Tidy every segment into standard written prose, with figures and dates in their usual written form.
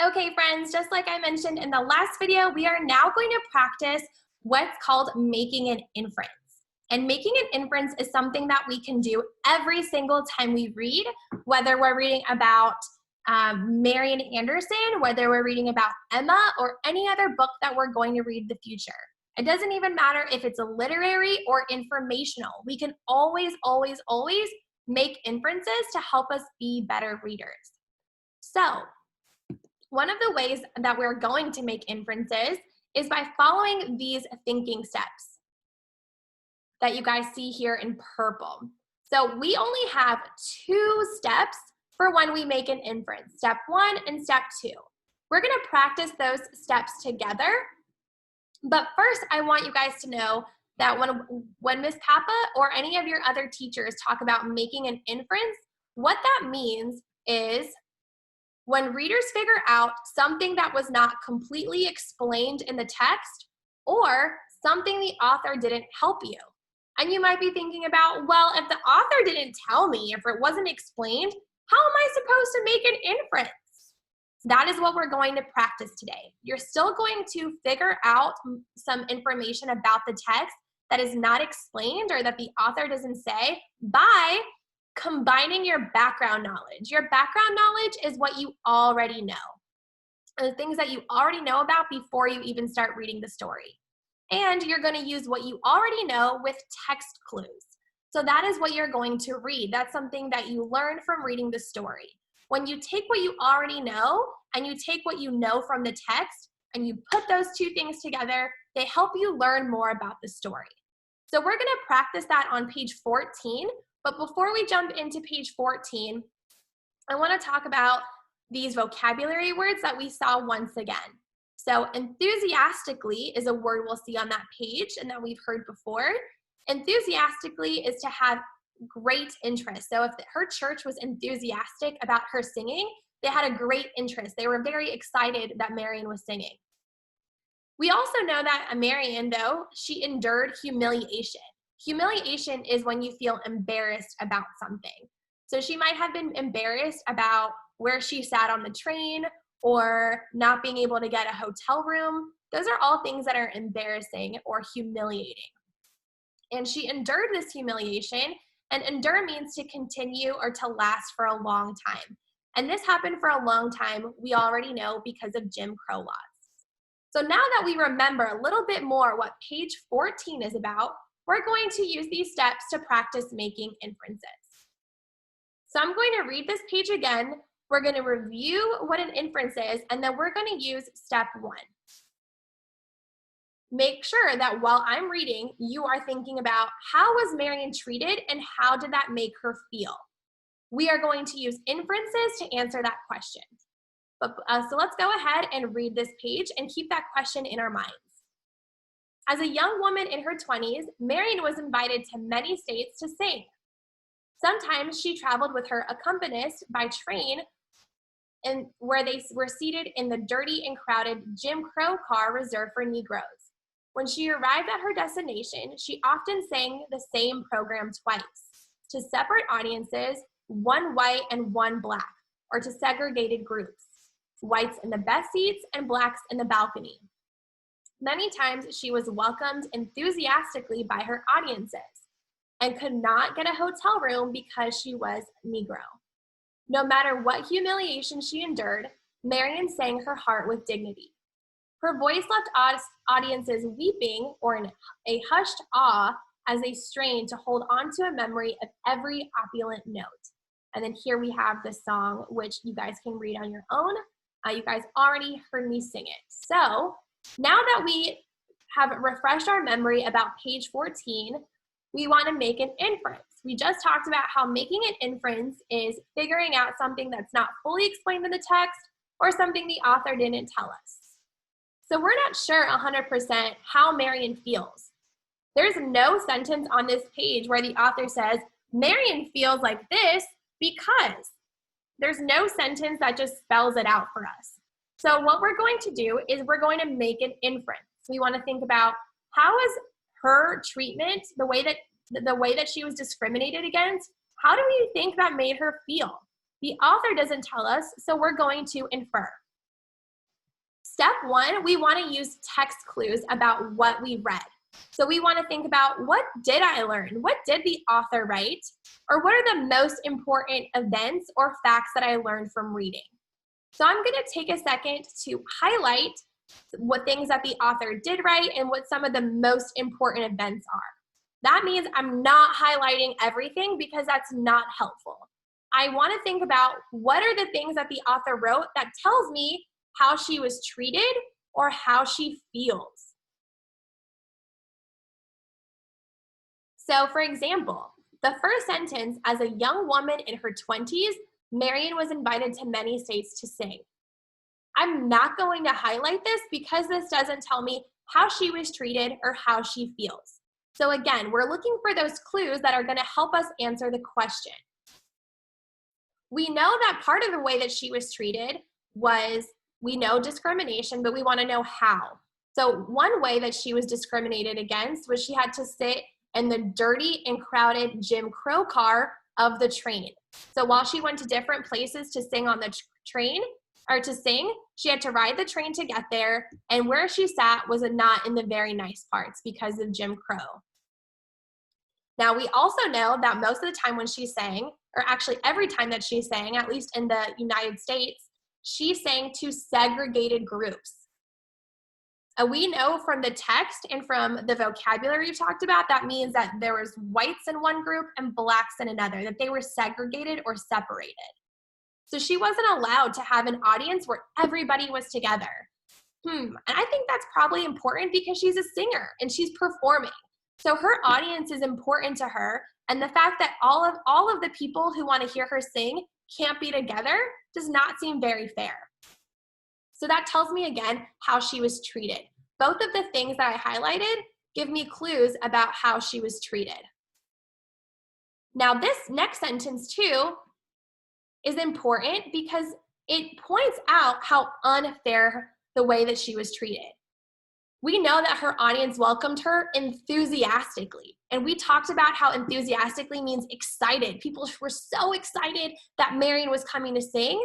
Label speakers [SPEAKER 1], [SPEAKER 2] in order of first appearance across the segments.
[SPEAKER 1] Okay, friends, just like I mentioned in the last video, we are now going to practice what's called making an inference. And making an inference is something that we can do every single time we read, whether we're reading about Marian Anderson, whether we're reading about Emma, or any other book that we're going to read in the future. It doesn't even matter if it's a literary or informational. We can always, always, always make inferences to help us be better readers. So, one of the ways that we're going to make inferences is by following these thinking steps that you guys see here in purple. So we only have 2 steps for when we make an inference, step 1 and step 2. We're going to practice those steps together. But first, I want you guys to know that when Miss Papa or any of your other teachers talk about making an inference, what that means is when readers figure out something that was not completely explained in the text or something the author didn't help you. And you might be thinking about, well, if the author didn't tell me, if it wasn't explained, how am I supposed to make an inference? That is what we're going to practice today. You're still going to figure out some information about the text that is not explained or that the author doesn't say by combining your background knowledge. Your background knowledge is what you already know, the things that you already know about before you even start reading the story. And you're going to use what you already know with text clues. So that is what you're going to read. That's something that you learn from reading the story. When you take what you already know and you take what you know from the text and you put those 2 things together, they help you learn more about the story. So we're going to practice that on page 14. But before we jump into page 14, I want to talk about these vocabulary words that we saw once again. So enthusiastically is a word we'll see on that page and that we've heard before. Enthusiastically is to have great interest. So if her church was enthusiastic about her singing, they had a great interest. They were very excited that Marian was singing. We also know that Marian, though, she endured humiliation. Humiliation is when you feel embarrassed about something. So she might have been embarrassed about where she sat on the train or not being able to get a hotel room. Those are all things that are embarrassing or humiliating. And she endured this humiliation, and endure means to continue or to last for a long time. And this happened for a long time, we already know, because of Jim Crow laws. So now that we remember a little bit more what page 14 is about, we're going to use these steps to practice making inferences. So I'm going to read this page again. We're going to review what an inference is, and then we're going to use step 1. Make sure that while I'm reading, you are thinking about how was Marian treated and how did that make her feel? We are going to use inferences to answer that question. So let's go ahead and read this page and keep that question in our minds. As a young woman in her 20s, Marian was invited to many states to sing. Sometimes she traveled with her accompanist by train, and where they were seated in the dirty and crowded Jim Crow car reserved for Negroes. When she arrived at her destination, she often sang the same program twice, to separate audiences, one white and one black, or to segregated groups, whites in the best seats and blacks in the balcony. Many times she was welcomed enthusiastically by her audiences and could not get a hotel room because she was Negro. No matter what humiliation she endured, Marian sang her heart with dignity. Her voice left audiences weeping or in a hushed awe as they strained to hold on to a memory of every opulent note. And then here we have the song, which you guys can read on your own. You guys already heard me sing it. So now that we have refreshed our memory about page 14, we want to make an inference. We just talked about how making an inference is figuring out something that's not fully explained in the text or something the author didn't tell us. So we're not sure 100% how Marian feels. There's no sentence on this page where the author says, Marian feels like this because. There's no sentence that just spells it out for us. So what we're going to do is we're going to make an inference. We want to think about how is her treatment, the way that she was discriminated against, how do we think that made her feel? The author doesn't tell us, so we're going to infer. Step one, we want to use text clues about what we read. So we want to think about, what did I learn? What did the author write? Or what are the most important events or facts that I learned from reading? So I'm going to take a second to highlight what things that the author did write and what some of the most important events are. That means I'm not highlighting everything because that's not helpful. I want to think about, what are the things that the author wrote that tells me how she was treated or how she feels. So for example, the first sentence, as a young woman in her 20s, Marion was invited to many states to sing. I'm not going to highlight this because this doesn't tell me how she was treated or how she feels. So again, we're looking for those clues that are going to help us answer the question. We know that part of the way that she was treated was, we know discrimination, but we want to know how. So one way that she was discriminated against was she had to sit in the dirty and crowded Jim Crow car of the train. So while she went to different places to sing on the train, or to sing, she had to ride the train to get there, and where she sat was not in the very nice parts because of Jim Crow. Now, we also know that most of the time when she sang, or actually every time that she sang, at least in the United States, she sang to segregated groups. We know from the text and from the vocabulary we've talked about, that means that there was whites in one group and blacks in another, that they were segregated or separated. So she wasn't allowed to have an audience where everybody was together. And I think that's probably important because she's a singer and she's performing. So her audience is important to her, and the fact that all of the people who want to hear her sing can't be together does not seem very fair. So that tells me again how she was treated. Both of the things that I highlighted give me clues about how she was treated. Now this next sentence too is important because it points out how unfair the way that she was treated. We know that her audience welcomed her enthusiastically. And we talked about how enthusiastically means excited. People were so excited that Marion was coming to sing,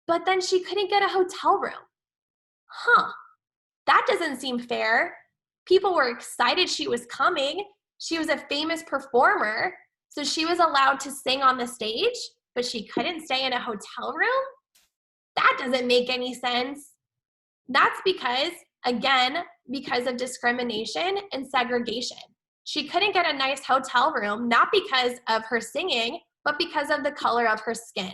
[SPEAKER 1] but then she couldn't get a hotel room. That doesn't seem fair. People were excited she was coming. She was a famous performer, so she was allowed to sing on the stage, but she couldn't stay in a hotel room? That doesn't make any sense. That's because, again, because of discrimination and segregation. She couldn't get a nice hotel room, not because of her singing, but because of the color of her skin.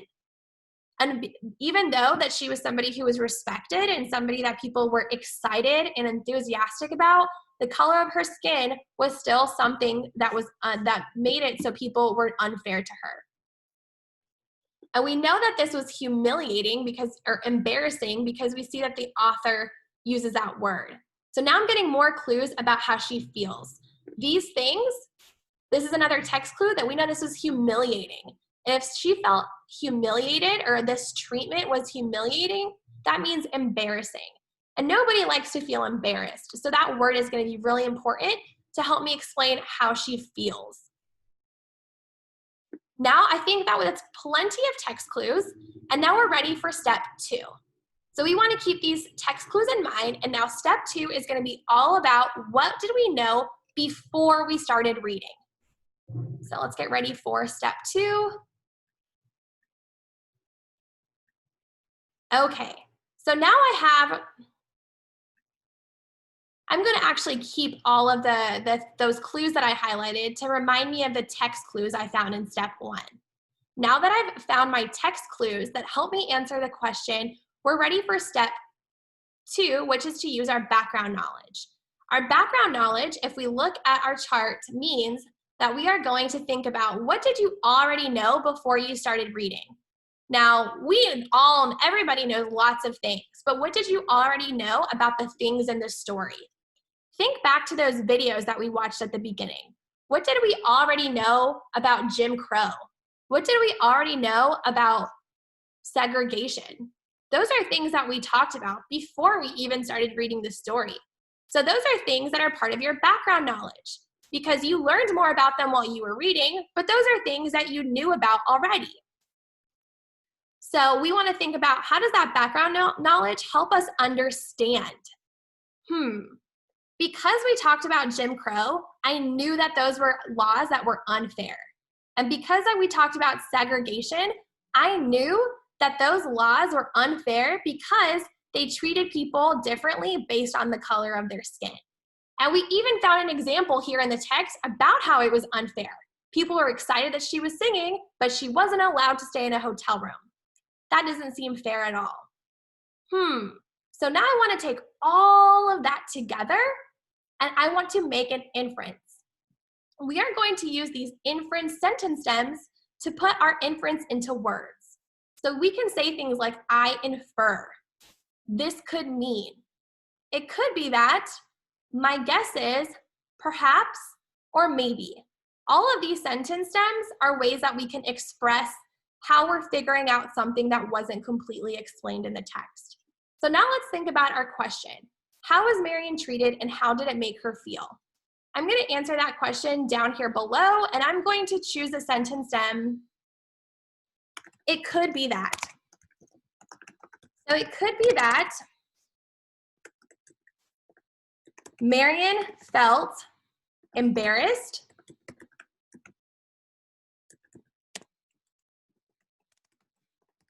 [SPEAKER 1] And even though that she was somebody who was respected and somebody that people were excited and enthusiastic about, the color of her skin was still something that was that made it so people were unfair to her. And we know that this was humiliating or embarrassing because we see that the author uses that word. So now I'm getting more clues about how she feels. These things, this is another text clue that we know this was humiliating. And if she felt humiliated or this treatment was humiliating, that means embarrassing. And nobody likes to feel embarrassed. So that word is going to be really important to help me explain how she feels. Now I think that's plenty of text clues, and now we're ready for step 2. So we want to keep these text clues in mind, and now step 2 is going to be all about what did we know before we started reading. So let's get ready for step 2. Okay, so now I'm going to actually keep all of those clues that I highlighted to remind me of the text clues I found in step 1. Now that I've found my text clues that help me answer the question, we're ready for step 2, which is to use our background knowledge. Our background knowledge, if we look at our chart, means that we are going to think about, what did you already know before you started reading? Now, everybody knows lots of things, but what did you already know about the things in the story? Think back to those videos that we watched at the beginning. What did we already know about Jim Crow? What did we already know about segregation? Those are things that we talked about before we even started reading the story. So those are things that are part of your background knowledge because you learned more about them while you were reading, but those are things that you knew about already. So we want to think about, how does that background knowledge help us understand? Because we talked about Jim Crow, I knew that those were laws that were unfair. And because we talked about segregation, I knew that those laws were unfair because they treated people differently based on the color of their skin. And we even found an example here in the text about how it was unfair. People were excited that she was singing, but she wasn't allowed to stay in a hotel room. That doesn't seem fair at all. So now I want to take all of that together and I want to make an inference. We are going to use these inference sentence stems to put our inference into words. So we can say things like, I infer. This could mean. It could be that, my guess is, perhaps, or maybe. All of these sentence stems are ways that we can express how we're figuring out something that wasn't completely explained in the text. So now let's think about our question. How was Marian treated and how did it make her feel? I'm going to answer that question down here below, and I'm going to choose a sentence stem. It could be that. So it could be that Marian felt embarrassed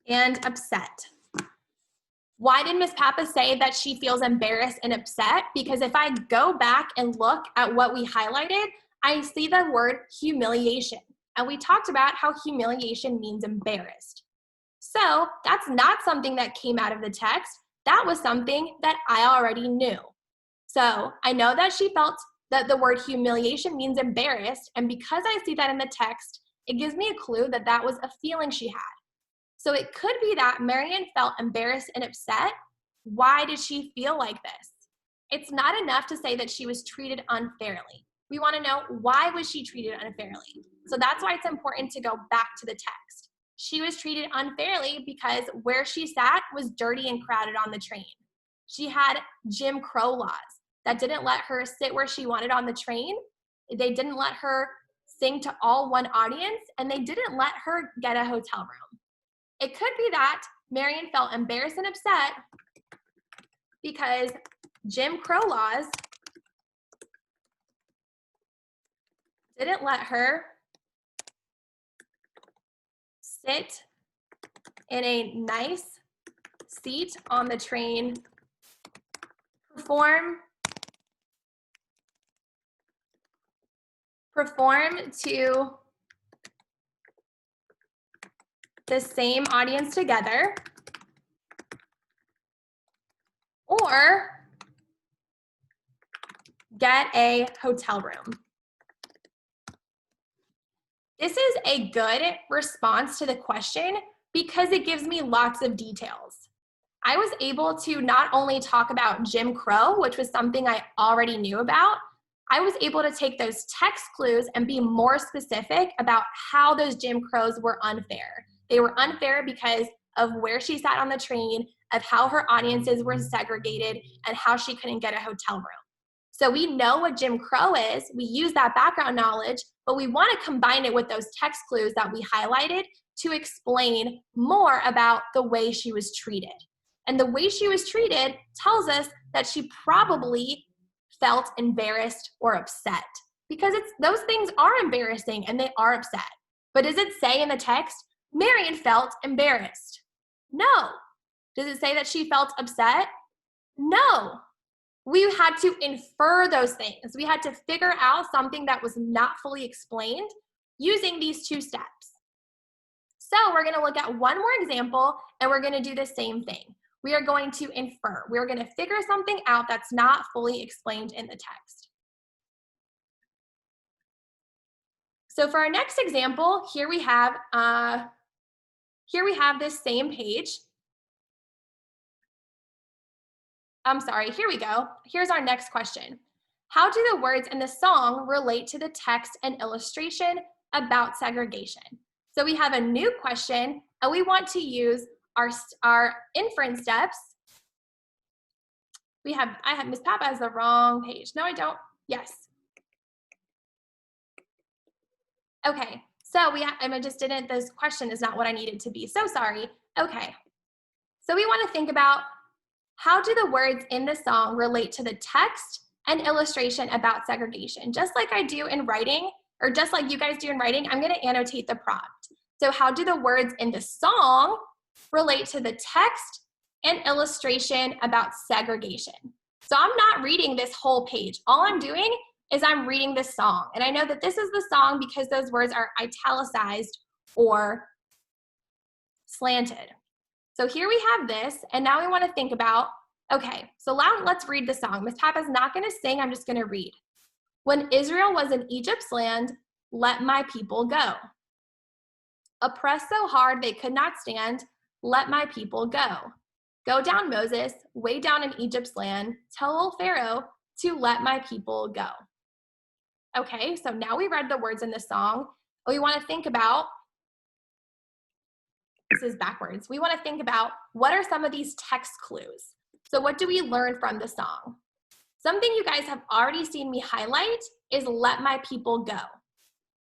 [SPEAKER 1] and upset. Why did Miss Papa say that she feels embarrassed and upset? Because if I go back and look at what we highlighted, I see the word humiliation. And we talked about how humiliation means embarrassed. So that's not something that came out of the text. That was something that I already knew. So I know that she felt that the word humiliation means embarrassed. And because I see that in the text, it gives me a clue that that was a feeling she had. So it could be that Marian felt embarrassed and upset. Why did she feel like this? It's not enough to say that she was treated unfairly. We want to know, why was she treated unfairly? So that's why it's important to go back to the text. She was treated unfairly because where she sat was dirty and crowded on the train. She had Jim Crow laws that didn't let her sit where she wanted on the train. They didn't let her sing to all one audience, and they didn't let her get a hotel room. It could be that Marian felt embarrassed and upset because Jim Crow laws didn't let her sit in a nice seat on the train, perform to the same audience together, or get a hotel room. This is a good response to the question because it gives me lots of details. I was able to not only talk about Jim Crow, which was something I already knew about, I was able to take those text clues and be more specific about how those Jim Crows were unfair. They were unfair because of where she sat on the train, of how her audiences were segregated, and how she couldn't get a hotel room. So we know what Jim Crow is, we use that background knowledge, but we want to combine it with those text clues that we highlighted to explain more about the way she was treated. And the way she was treated tells us that she probably felt embarrassed or upset, because those things are embarrassing and they are upset. But does it say in the text, Marian felt embarrassed? No. Does it say that she felt upset? No. We had to infer those things. We had to figure out something that was not fully explained using these two steps. So we're going to look at one more example and we're going to do the same thing. We are going to infer. We're going to figure something out that's not fully explained in the text. So for our next example, here we have this same page. I'm sorry, here we go. Here's our next question. How do the words in the song relate to the text and illustration about segregation? So we have a new question and we want to use our inference steps. I have Miss Papa has the wrong page. No, I don't. Yes. Okay, so this question is not what I needed to be. So sorry. Okay, so we want to think about how do the words in the song relate to the text and illustration about segregation? Just like I do in writing, or just like you guys do in writing, I'm going to annotate the prompt. So how do the words in the song relate to the text and illustration about segregation? So I'm not reading this whole page. All I'm doing is I'm reading this song. And I know that this is the song because those words are italicized or slanted. So here we have this, and now we want to think about, okay, so now let's read the song. Miss Papa's not going to sing, I'm just going to read. When Israel was in Egypt's land, let my people go. Oppressed so hard they could not stand, let my people go. Go down, Moses, way down in Egypt's land, tell old Pharaoh to let my people go. Okay, so now we read the words in the song. We want to think about, this is backwards. We want to think about what are some of these text clues? So what do we learn from the song? Something you guys have already seen me highlight is let my people go.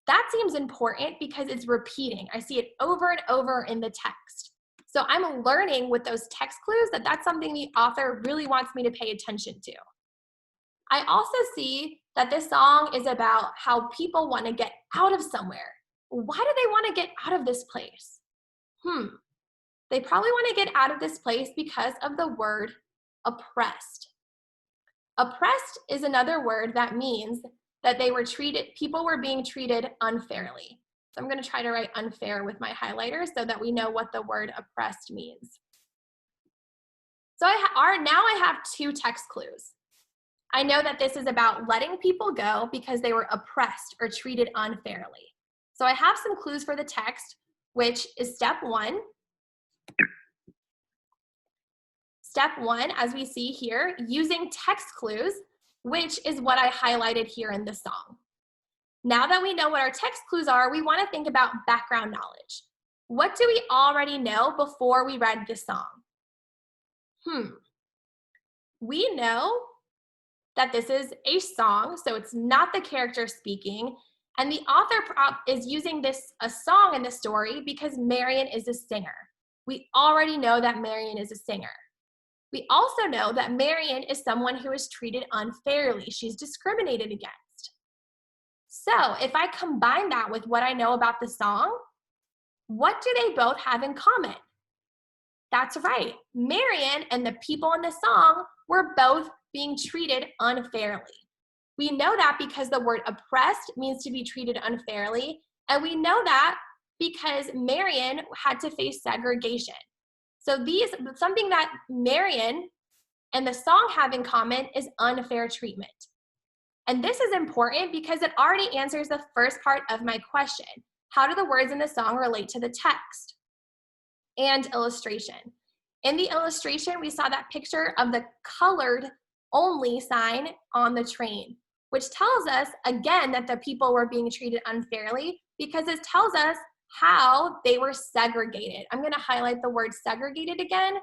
[SPEAKER 1] That seems important because it's repeating. I see it over and over in the text. So I'm learning with those text clues that that's something the author really wants me to pay attention to. I also see that this song is about how people want to get out of somewhere. Why do they want to get out of this place? They probably want to get out of this place because of the word oppressed. Oppressed is another word that means that people were being treated unfairly. So I'm going to try to write unfair with my highlighter so that we know what the word oppressed means. So now I have two text clues. I know that this is about letting people go because they were oppressed or treated unfairly. So I have some clues for the text, which is step one. Step one, as we see here, using text clues, which is what I highlighted here in the song. Now that we know what our text clues are, we want to think about background knowledge. What do we already know before we read this song? We know that this is a song, so it's not the character speaking, and the author is using a song in the story because Marion is a singer. We already know that Marion is a singer. We also know that Marion is someone who is treated unfairly. She's discriminated against. So if I combine that with what I know about the song, what do they both have in common? That's right. Marion and the people in the song were both being treated unfairly. We know that because the word oppressed means to be treated unfairly, and we know that because Marion had to face segregation. So something that Marion and the song have in common is unfair treatment. And this is important because it already answers the first part of my question. How do the words in the song relate to the text and illustration? In the illustration, we saw that picture of the colored only sign on the train, which tells us, again, that the people were being treated unfairly because it tells us how they were segregated. I'm going to highlight the word segregated again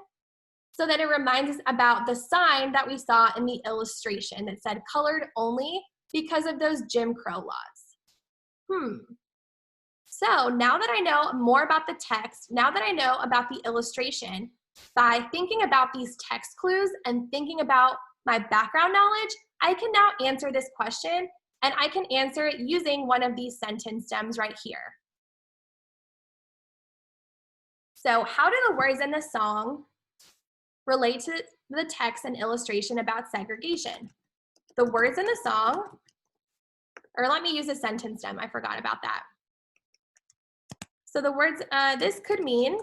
[SPEAKER 1] so that it reminds us about the sign that we saw in the illustration that said colored only because of those Jim Crow laws. So now that I know more about the text, now that I know about the illustration, by thinking about these text clues and thinking about my background knowledge, I can now answer this question, and I can answer it using one of these sentence stems right here. So how do the words in the song relate to the text and illustration about segregation? The words in the song, or let me use a sentence stem, I forgot about that. So the words, this could mean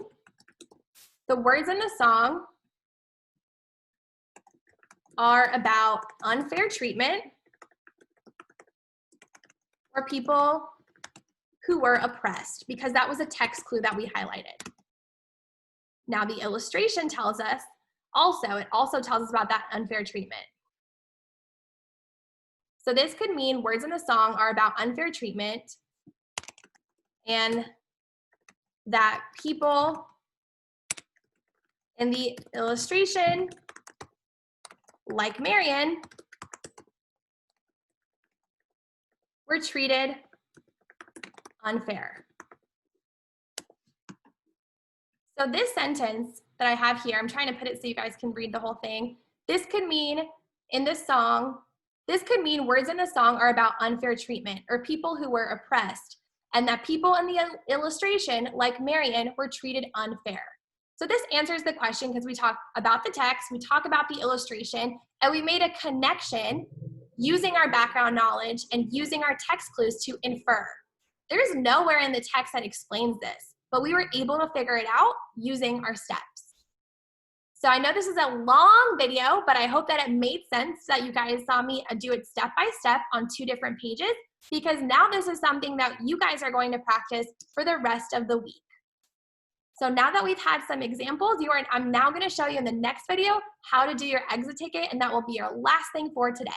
[SPEAKER 1] the words in the song are about unfair treatment for people who were oppressed, because that was a text clue that we highlighted. Now the illustration tells us it also tells us about that unfair treatment. So this could mean words in the song are about unfair treatment and that people in the illustration, like Marion, were treated unfair. So this sentence that I have here, I'm trying to put it so you guys can read the whole thing. This could mean in this song, this could mean words in the song are about unfair treatment or people who were oppressed, and that people in the illustration, like Marion, were treated unfair. So this answers the question because we talk about the text, we talk about the illustration, and we made a connection using our background knowledge and using our text clues to infer. There's nowhere in the text that explains this, but we were able to figure it out using our steps. So I know this is a long video, but I hope that it made sense that you guys saw me do it step by step on 2 different pages, because now this is something that you guys are going to practice for the rest of the week. So now that we've had some examples, I'm now going to show you in the next video how to do your exit ticket, and that will be your last thing for today.